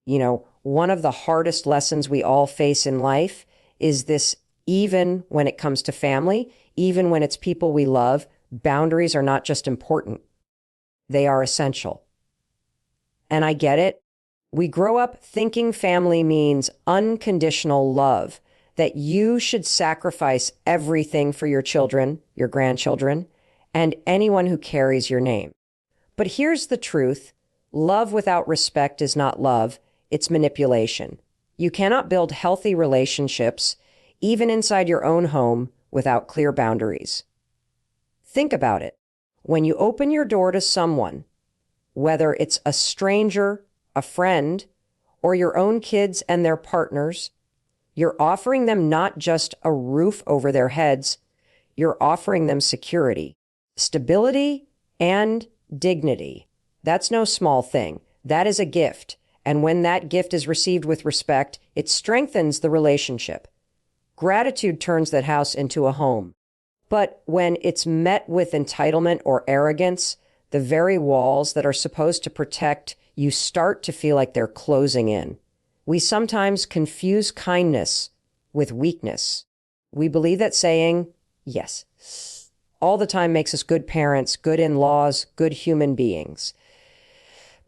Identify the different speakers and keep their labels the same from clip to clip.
Speaker 1: One of the hardest lessons we all face in life is this, even when it comes to family, even when it's people we love, boundaries are not just important, they are essential. And I get it. We grow up thinking family means unconditional love, that you should sacrifice everything for your children, your grandchildren, and anyone who carries your name. But here's the truth. Love without respect is not love, it's manipulation. You cannot build healthy relationships, even inside your own home, without clear boundaries. Think about it. When you open your door to someone, whether it's a stranger, a friend, or your own kids and their partners, you're offering them not just a roof over their heads, you're offering them security, stability, and dignity. That's no small thing. That is a gift. And when that gift is received with respect, it strengthens the relationship. Gratitude turns that house into a home. But when it's met with entitlement or arrogance, the very walls that are supposed to protect you start to feel like they're closing in. We sometimes confuse kindness with weakness. We believe that saying yes all the time makes us good parents, good in-laws, good human beings.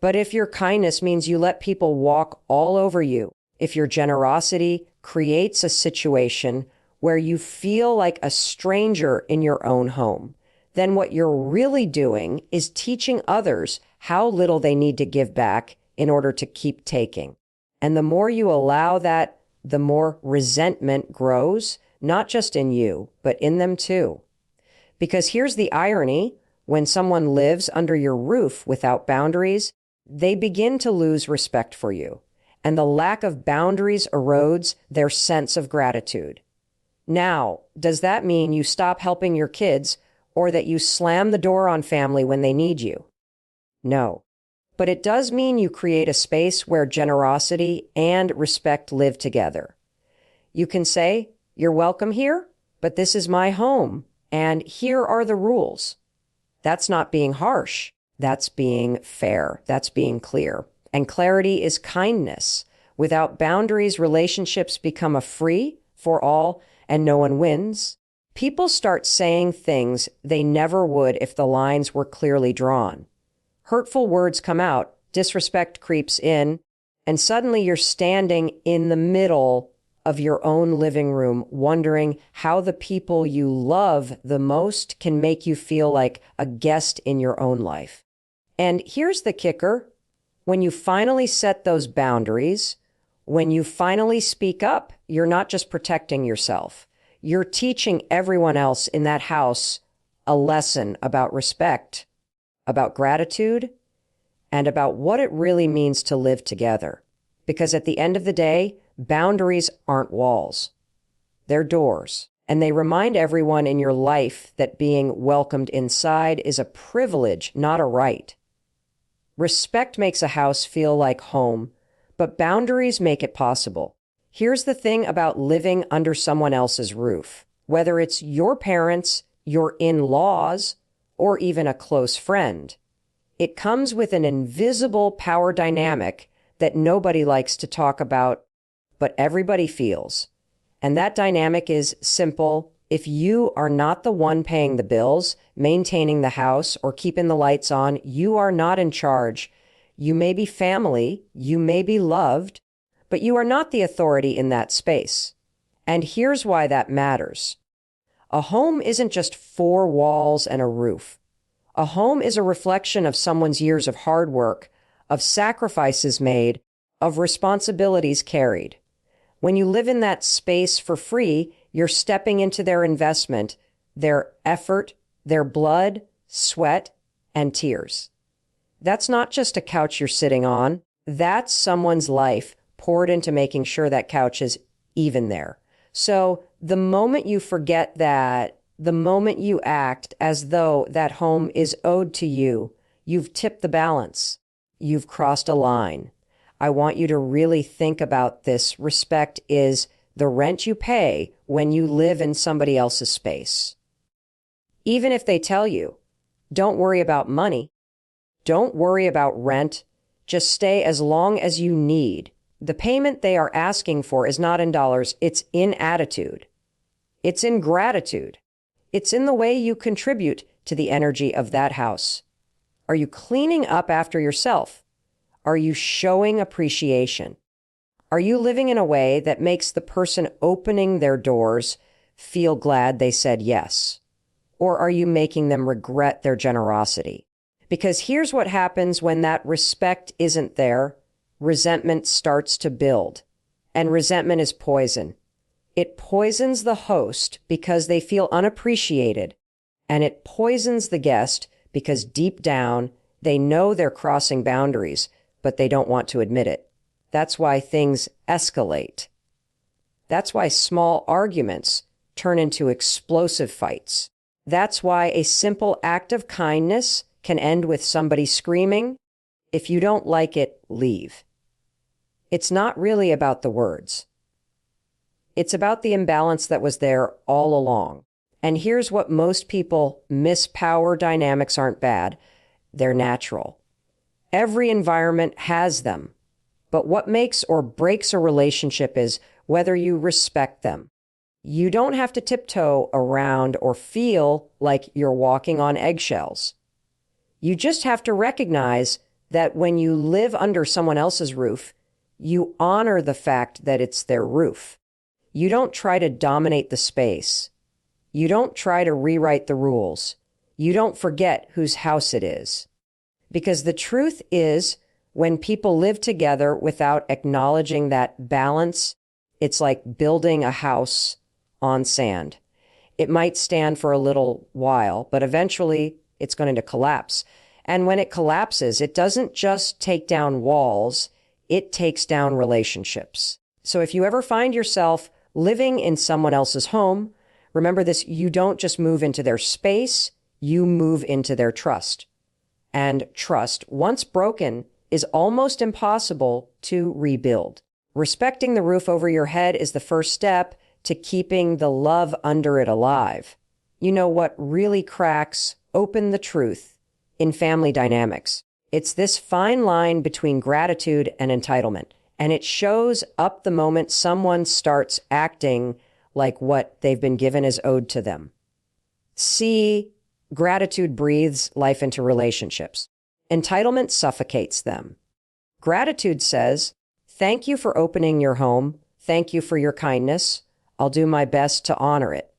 Speaker 1: But if your kindness means you let people walk all over you, if your generosity creates a situation where you feel like a stranger in your own home, then what you're really doing is teaching others how little they need to give back in order to keep taking. And the more you allow that, the more resentment grows, not just in you, but in them too. Because here's the irony, when someone lives under your roof without boundaries, they begin to lose respect for you. And the lack of boundaries erodes their sense of gratitude. Now, does that mean you stop helping your kids or that you slam the door on family when they need you? No. But it does mean you create a space where generosity and respect live together. You can say, "You're welcome here, but this is my home, and here are the rules." That's not being harsh. That's being fair. That's being clear. And clarity is kindness. Without boundaries, relationships become a free for all, and no one wins. People start saying things they never would if the lines were clearly drawn. Hurtful words come out, disrespect creeps in, and suddenly you're standing in the middle of your own living room, wondering how the people you love the most can make you feel like a guest in your own life. And here's the kicker. When you finally set those boundaries, when you finally speak up, you're not just protecting yourself. You're teaching everyone else in that house a lesson about respect, about gratitude, and about what it really means to live together. Because at the end of the day, boundaries aren't walls. They're doors. And they remind everyone in your life that being welcomed inside is a privilege, not a right. Respect makes a house feel like home, but boundaries make it possible. Here's the thing about living under someone else's roof. Whether it's your parents, your in-laws, or even a close friend, it comes with an invisible power dynamic that nobody likes to talk about, but everybody feels. And that dynamic is simple. If you are not the one paying the bills, maintaining the house, or keeping the lights on, you are not in charge. You may be family, you may be loved, but you are not the authority in that space. And here's why that matters. A home isn't just four walls and a roof. A home is a reflection of someone's years of hard work, of sacrifices made, of responsibilities carried. When you live in that space for free, you're stepping into their investment, their effort, their blood, sweat, and tears. That's not just a couch you're sitting on. That's someone's life poured into making sure that couch is even there. So the moment you forget that, the moment you act as though that home is owed to you, you've tipped the balance. You've crossed a line. I want you to really think about this. Respect is the rent you pay when you live in somebody else's space. Even if they tell you, don't worry about money, don't worry about rent, Just stay as long as you need. The payment they are asking for is not in dollars, it's in attitude. It's in gratitude. It's in the way you contribute to the energy of that house. Are you cleaning up after yourself? Are you showing appreciation? Are you living in a way that makes the person opening their doors feel glad they said yes? Or are you making them regret their generosity? Because here's what happens when that respect isn't there. Resentment starts to build. And resentment is poison. It poisons the host because they feel unappreciated. And it poisons the guest because deep down, they know they're crossing boundaries, but they don't want to admit it. That's why things escalate. That's why small arguments turn into explosive fights. That's why a simple act of kindness can end with somebody screaming, "If you don't like it, leave." It's not really about the words. It's about the imbalance that was there all along. And here's what most people miss: power dynamics aren't bad. They're natural. Every environment has them. But what makes or breaks a relationship is whether you respect them. You don't have to tiptoe around or feel like you're walking on eggshells. You just have to recognize that when you live under someone else's roof, you honor the fact that it's their roof. You don't try to dominate the space. You don't try to rewrite the rules. You don't forget whose house it is. Because the truth is, when people live together without acknowledging that balance, it's like building a house on sand. It might stand for a little while, but eventually it's going to collapse. And when it collapses, it doesn't just take down walls, it takes down relationships. So if you ever find yourself living in someone else's home, remember this: you don't just move into their space, you move into their trust. And trust, once broken, is almost impossible to rebuild. Respecting the roof over your head is the first step to keeping the love under it alive. You know what really cracks open the truth in family dynamics? It's this fine line between gratitude and entitlement. And it shows up the moment someone starts acting like what they've been given is owed to them. See, gratitude breathes life into relationships. Entitlement suffocates them. Gratitude says, "Thank you for opening your home. Thank you for your kindness. I'll do my best to honor it."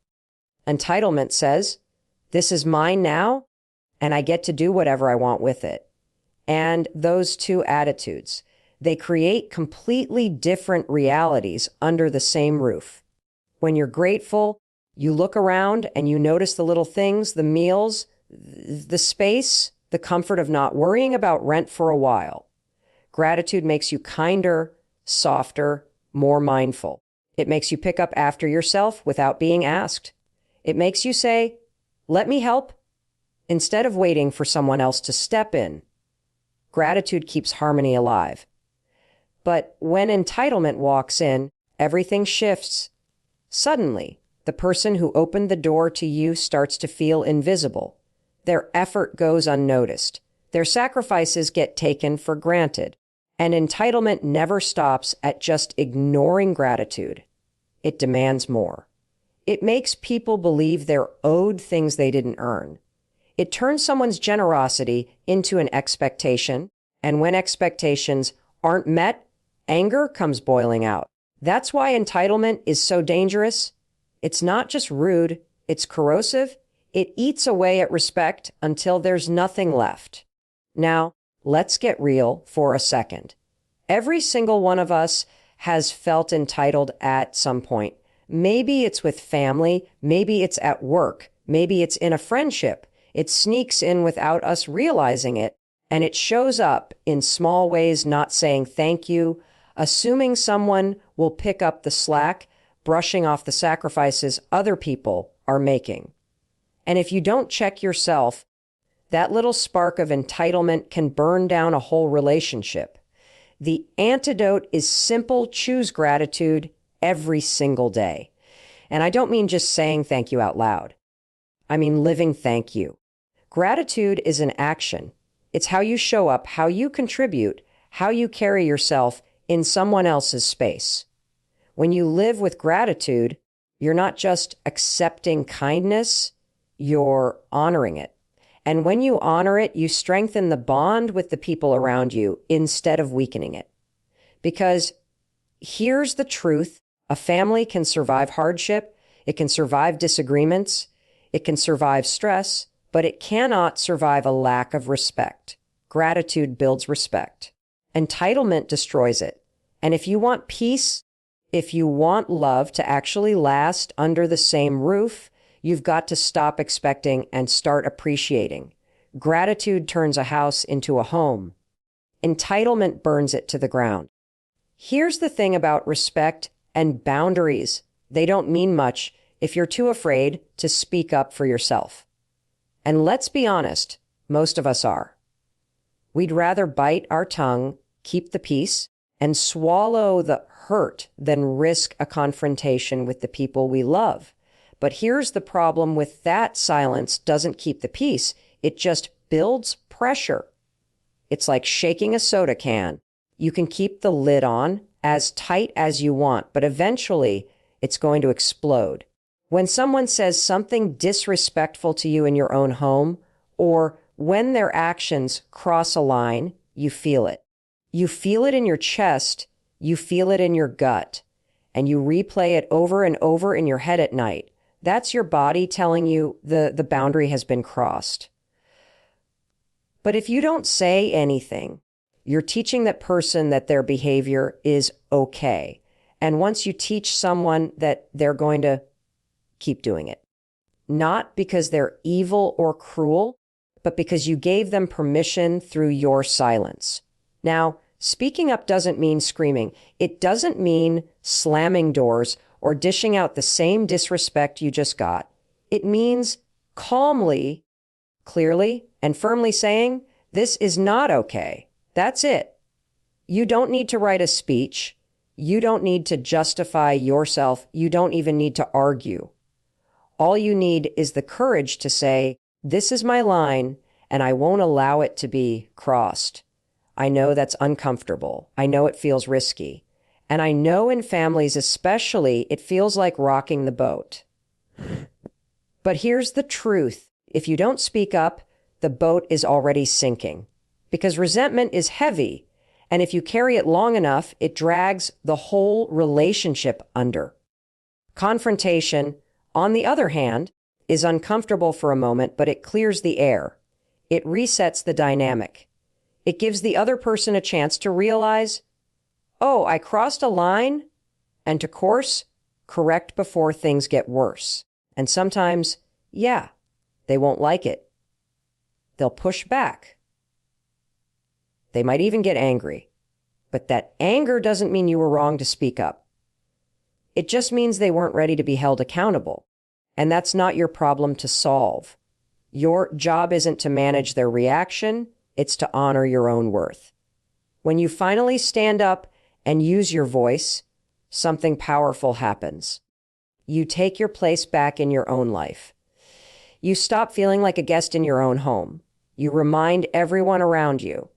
Speaker 1: Entitlement says, "This is mine now, and I get to do whatever I want with it." And those two attitudes, they create completely different realities under the same roof. When you're grateful, you look around and you notice the little things, the meals, the space, the comfort of not worrying about rent for a while. Gratitude makes you kinder, softer, more mindful. It makes you pick up after yourself without being asked. It makes you say, "Let me help," instead of waiting for someone else to step in. Gratitude keeps harmony alive. But when entitlement walks in, everything shifts. Suddenly, the person who opened the door to you starts to feel invisible. Their effort goes unnoticed. Their sacrifices get taken for granted. And entitlement never stops at just ignoring gratitude. It demands more. It makes people believe they're owed things they didn't earn. It turns someone's generosity into an expectation, and when expectations aren't met, anger comes boiling out. That's why entitlement is so dangerous. It's not just rude, it's corrosive. It eats away at respect until there's nothing left. Now, let's get real for a second. Every single one of us has felt entitled at some point. Maybe it's with family, maybe it's at work, maybe it's in a friendship. It sneaks in without us realizing it, and it shows up in small ways: not saying thank you, assuming someone will pick up the slack, brushing off the sacrifices other people are making. And if you don't check yourself, that little spark of entitlement can burn down a whole relationship. The antidote is simple: choose gratitude every single day. And I don't mean just saying thank you out loud. I mean living thank you. Gratitude is an action. It's how you show up, how you contribute, how you carry yourself in someone else's space. When you live with gratitude, you're not just accepting kindness, you're honoring it. And when you honor it, you strengthen the bond with the people around you instead of weakening it. Because here's the truth: a family can survive hardship, it can survive disagreements, it can survive stress, but it cannot survive a lack of respect. Gratitude builds respect. Entitlement destroys it. And if you want peace, if you want love to actually last under the same roof, you've got to stop expecting and start appreciating. Gratitude turns a house into a home. Entitlement burns it to the ground. Here's the thing about respect and boundaries: they don't mean much if you're too afraid to speak up for yourself. And let's be honest, most of us are. We'd rather bite our tongue, keep the peace, and swallow the hurt than risk a confrontation with the people we love. But here's the problem with that: silence doesn't keep the peace, it just builds pressure. It's like shaking a soda can. You can keep the lid on as tight as you want, but eventually it's going to explode. When someone says something disrespectful to you in your own home, or when their actions cross a line, you feel it. You feel it in your chest, you feel it in your gut, and you replay it over and over in your head at night. That's your body telling you the boundary has been crossed. But if you don't say anything, you're teaching that person that their behavior is okay. And once you teach someone that, they're going to keep doing it. Not because they're evil or cruel, but because you gave them permission through your silence. Now, speaking up doesn't mean screaming. It doesn't mean slamming doors or dishing out the same disrespect you just got. It means calmly, clearly, and firmly saying, "This is not okay." That's it. You don't need to write a speech. You don't need to justify yourself. You don't even need to argue. All you need is the courage to say, "This is my line, and I won't allow it to be crossed." I know that's uncomfortable. I know it feels risky. And I know in families especially, it feels like rocking the boat. But here's the truth: if you don't speak up, the boat is already sinking. Because resentment is heavy, and if you carry it long enough, it drags the whole relationship under. Confrontation, on the other hand, is uncomfortable for a moment, but it clears the air. It resets the dynamic. It gives the other person a chance to realize, "Oh, I crossed a line," and to course correct before things get worse. And sometimes, yeah, they won't like it. They'll push back. They might even get angry. But that anger doesn't mean you were wrong to speak up. It just means they weren't ready to be held accountable. And that's not your problem to solve. Your job isn't to manage their reaction, it's to honor your own worth. When you finally stand up and use your voice, something powerful happens. You take your place back in your own life. You stop feeling like a guest in your own home. You remind everyone around you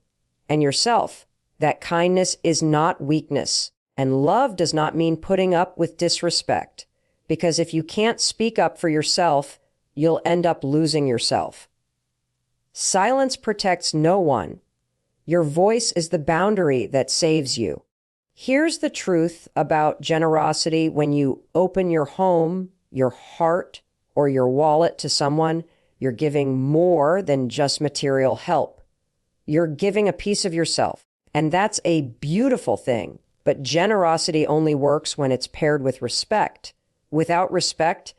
Speaker 1: and yourself that kindness is not weakness, and love does not mean putting up with disrespect. Because if you can't speak up for yourself, you'll end up losing yourself. Silence protects no one. Your voice is the boundary that saves you. Here's the truth about generosity: when you open your home, your heart, or your wallet to someone, you're giving more than just material help. You're giving a piece of yourself, and that's a beautiful thing. But generosity only works when it's paired with respect. Without respect,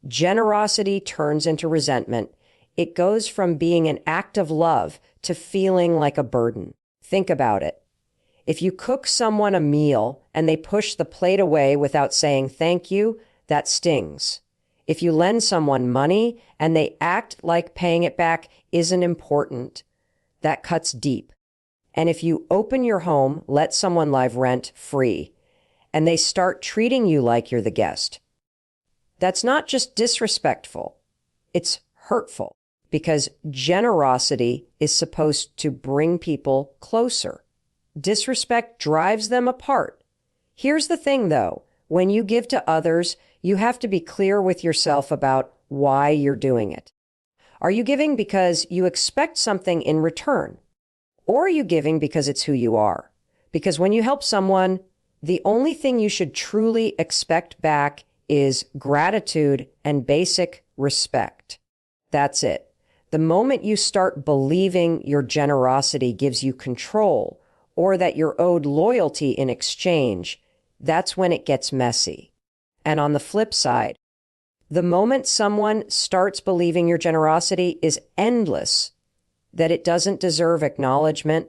Speaker 1: generosity turns into resentment. It goes from being an act of love to feeling like a burden. Think about it. If you cook someone a meal and they push the plate away without saying thank you, that stings. If you lend someone money and they act like paying it back isn't important, that cuts deep. And if you open your home, let someone live rent free, and they start treating you like you're the guest, that's not just disrespectful, it's hurtful, because generosity is supposed to bring people closer. disrespect drives them apart. Here's the thing, though. When you give to others, you have to be clear with yourself about why you're doing it. Are you giving because you expect something in return? Or are you giving because it's who you are? Because when you help someone, the only thing you should truly expect back is gratitude and basic respect. That's it. The moment you start believing your generosity gives you control or that you're owed loyalty in exchange, that's when it gets messy. And on the flip side, the moment someone starts believing your generosity is endless, that it doesn't deserve acknowledgement,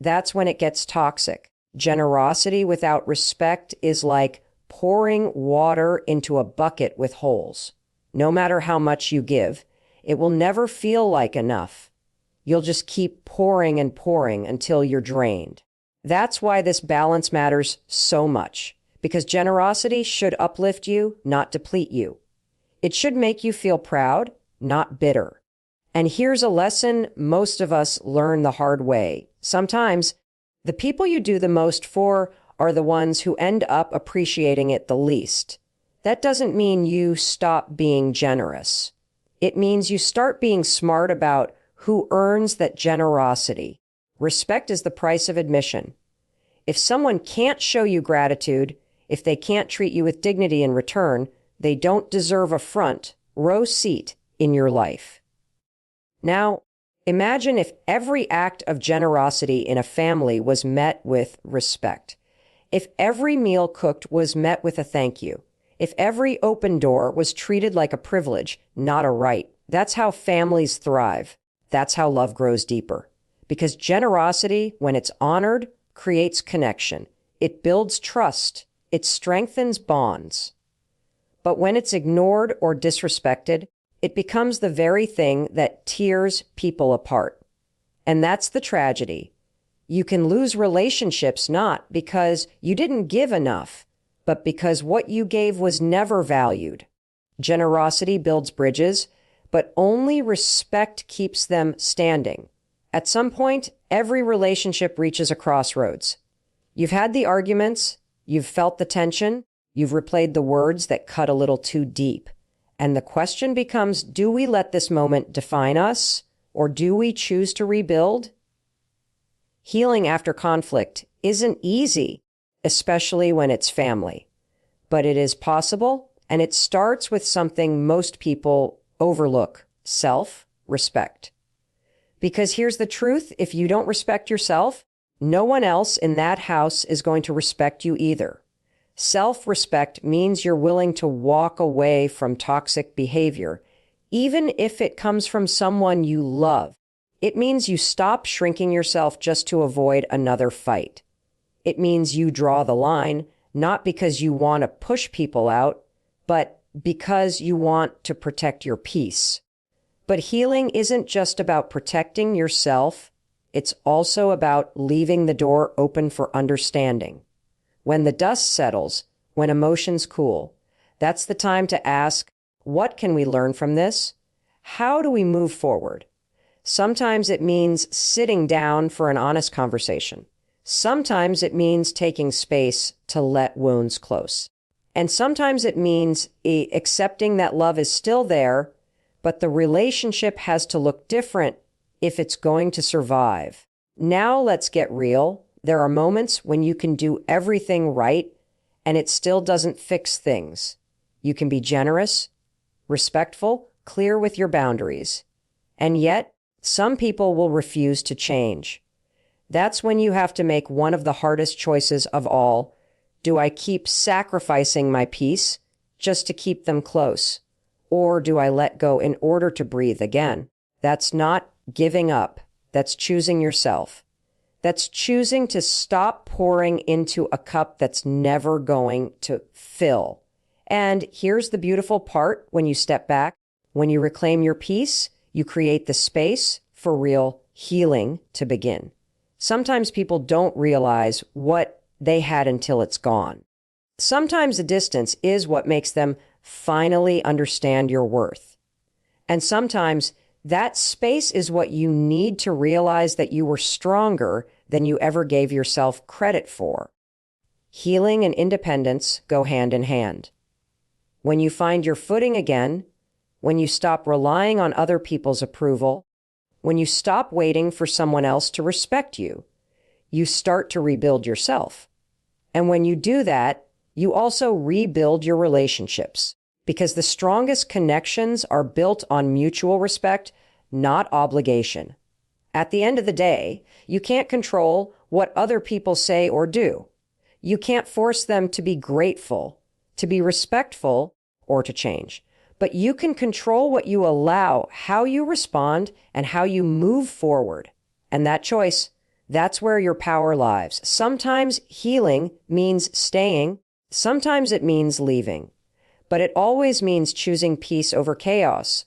Speaker 1: that's when it gets toxic. Generosity without respect is like pouring water into a bucket with holes. No matter how much you give, it will never feel like enough. You'll just keep pouring and pouring until you're drained. That's why this balance matters so much, because generosity should uplift you, not deplete you. It should make you feel proud, not bitter. And here's a lesson most of us learn the hard way. Sometimes the people you do the most for are the ones who end up appreciating it the least. That doesn't mean you stop being generous. It means you start being smart about who earns that generosity. Respect is the price of admission. If someone can't show you gratitude, if they can't treat you with dignity in return, they don't deserve a front row seat in your life. Now, imagine if every act of generosity in a family was met with respect. If every meal cooked was met with a thank you. If every open door was treated like a privilege, not a right. That's how families thrive. That's how love grows deeper. Because generosity, when it's honored, creates connection. It builds trust. It strengthens bonds. But when it's ignored or disrespected, it becomes the very thing that tears people apart. And that's the tragedy. You can lose relationships not because you didn't give enough, but because what you gave was never valued. Generosity builds bridges, but only respect keeps them standing. At some point, every relationship reaches a crossroads. You've had the arguments, you've felt the tension, you've replayed the words that cut a little too deep. And the question becomes, do we let this moment define us, or do we choose to rebuild? Healing after conflict isn't easy, especially when it's family. But it is possible, and it starts with something most people overlook: self-respect. Because here's the truth: if you don't respect yourself, no one else in that house is going to respect you either. Self-respect means you're willing to walk away from toxic behavior, even if it comes from someone you love. It means you stop shrinking yourself just to avoid another fight. It means you draw the line, not because you want to push people out, but because you want to protect your peace. But healing isn't just about protecting yourself. It's also about leaving the door open for understanding. When the dust settles, when emotions cool, that's the time to ask, what can we learn from this? How do we move forward? Sometimes it means sitting down for an honest conversation. Sometimes it means taking space to let wounds close. And sometimes it means accepting that love is still there, but the relationship has to look different if it's going to survive. Now let's get real. There are moments when you can do everything right and it still doesn't fix things. You can be generous, respectful, clear with your boundaries. And yet, some people will refuse to change. That's when you have to make one of the hardest choices of all. Do I keep sacrificing my peace just to keep them close? Or do I let go in order to breathe again? That's not giving up. That's choosing yourself. That's choosing to stop pouring into a cup that's never going to fill. And here's the beautiful part: when you step back, when you reclaim your peace, you create the space for real healing to begin. Sometimes people don't realize what they had until it's gone. Sometimes the distance is what makes them finally understand your worth. And sometimes that space is what you need to realize that you were stronger than you ever gave yourself credit for. Healing and independence go hand in hand. When you find your footing again, when you stop relying on other people's approval, when you stop waiting for someone else to respect you, you start to rebuild yourself. And when you do that, you also rebuild your relationships, because the strongest connections are built on mutual respect, not obligation. At the end of the day, you can't control what other people say or do. You can't force them to be grateful, to be respectful, or to change. But you can control what you allow, how you respond, and how you move forward. And that choice, that's where your power lies. Sometimes healing means staying, sometimes it means leaving. But it always means choosing peace over chaos,